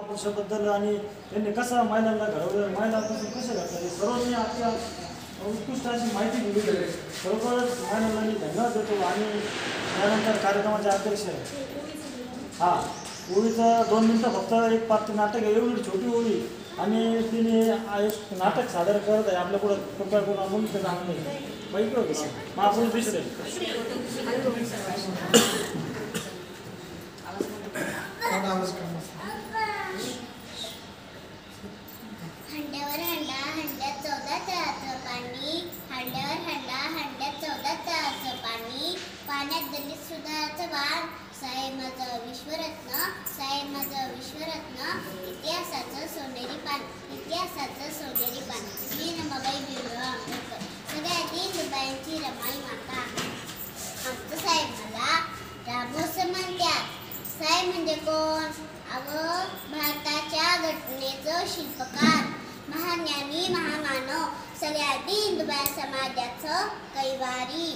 महापुरुषाबद्दल आणि त्यांनी कसं महिलांना घडवलं, महिलांपासून कसं घडलं हे सर्वांनी आपल्या उत्कृष्ट अशी माहिती दिली आहे. खरोखरच महिलांना मी धन्यवाद देतो. आणि त्यानंतर कार्यक्रमाचे अध्यक्ष हां ओळीचं 2 मिनटं फक्त एक पाच नाटक आहे, एवढी छोटी ओळी आणि तिने एक नाटक सादर करत आहे आपल्या पुढं. कृपया करून आपण ते सांगत नाही पैकी होतं महापुरुष दुसरे हंड्यावर हंडा हंड्यात 14 तळाचं पाणी, हंड्यावर हंडा हंड्यात 14 तळाचं पाणी, पाण्यात दलित सुधाराचं वाण, साहेब माझं विश्वरत्न, साहेब माझं विश्वरत्न, इतिहासाचं सोनेरी पान, इतिहासाचं सोनेरी पान. मी रमाबाई भीमराव आंबेडकर, सगळ्यात दुबाईंची रमाई माता. आमचं साहेब मला रामोस म्हणतात. साहेब म्हणजे कोण? भारताच्या घटनेचं शिल्पकार, महाज्ञानी, महामानव, सगळ्यात हिंदुबाई समाजाचं कैवारी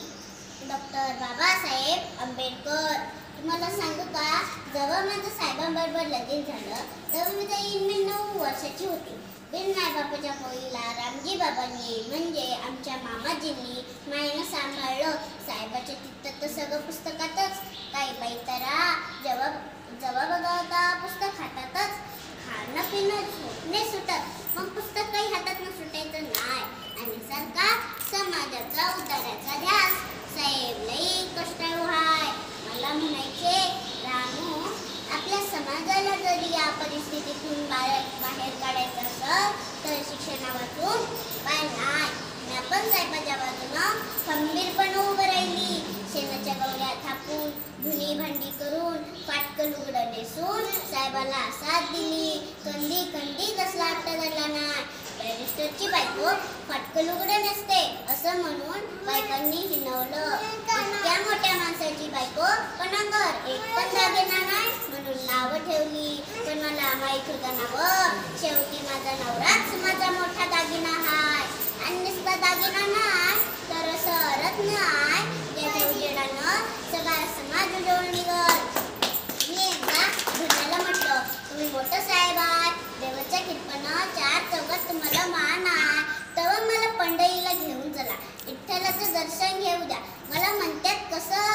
डॉक्टर बाबासाहेब आंबेडकर. तुम्हाला सांगू का, जेव्हा माझं साहेबांबरोबर लगीन झालं तेव्हा मी 9 वर्षाची होती. बिन मायबापाच्या पोळीला रामजी बाबांनी म्हणजे आमच्या मामाजींनी मायनं सांभाळलं. साहेबाच्या तिथं तर सगळं पुस्तकातच, काही बाई तरा जेव्हा बघा होता पुस्तक हातातच, खाणं पिणं झोपणे सुटत, मग पुस्तक काही हातात न सुटायचं नाही. आणि सरकार समाजाचा उद्धाराचा ध्यास, साहेब लई कष्टाळू हाय. मला म्हणायचे, रामू आपल्या समाजाला जरी या परिस्थितीतून बाहेर काढायचं असेल तर शिक्षणावाचून काय नाही. मी आपण साहेबाच्या बाजूनं खंबीरपणे उभं राहिली. शेणाच्या गवऱ्या थापून, धुणी भांडी करून, फाटकं लुगडं नेसून साहेबाला साथ दिली. कंदी कंदी कसला आट्टा धरला नाही. बॅरिस्टरची बायको फाटकं लुगडं नसते असं म्हणून बायकांनी हिणवलं. इतक्या मोठ्या माणसाची बायको पण अंगावर एक पण दागिना नाही म्हणून नावं ठेवली. पण मला माहीत होतं नावं, शेवटी माझा नवराच माझा मोठा दागिना हाय. आणि नुसता दागिना नाही तर असं रत्न आहे ज्याच्या उजेडानं सगळा समाज उजळून निघल. मी एकदा धुण्याला म्हटलं, तुम्ही मोठं साहेब आहात, देवाच्या कृपेनं 4 चौघात तुम्हाला मान आहे, तेव्हा मला पंढरीला घेऊन चला, विठ्ठलाचं दर्शन घेऊ द्या. मला म्हणतात कसं?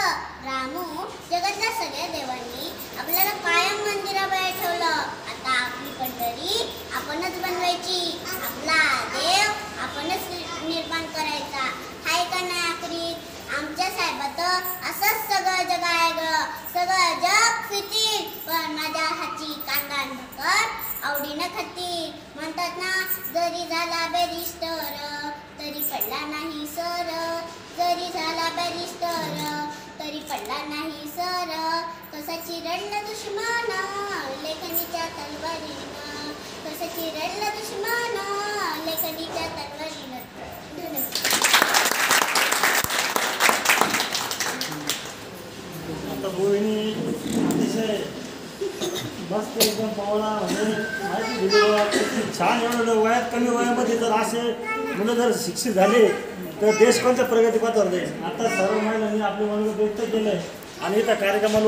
रामू, जगातल्या सगळ्या देवांनी आपल्याला कायम मंदिराबाहेर ठेवलं. आता आपली पंढरी आपणच बनवायची, आपला देव आपणच निर्माण करायचा. हाय का नाही आखरीत? आमच्या साहेबात असंच सगळं जग आहे ग. सगळं जग फिरतील पण माझ्या हाची कांदा भाकर आवडीनं खातील. म्हणतात ना, जरी झाला बॅरिस्टर तरी पडला नाही सर, जरी झाला बॅरिस्टर तरी पडला नाही सर. कसा चिरडला दुश्मन लेखनीच्या तलवारीनं, कसा चिरडला दुश्मन लेखनीच्या तलवारीनं. आता बोईनी अतिशय मस्त एकदम पावला म्हणजे माहिती दिली. छान एवढं वयात कमी वयामध्ये जर असे मुलं जर शिक्षित झाले तर देश कोणत्या प्रगतीपथावर जाईल. आता सर्व महिलांनी आपले मनोगत व्यक्त केलं आहे आणि त्या कार्यक्रमाला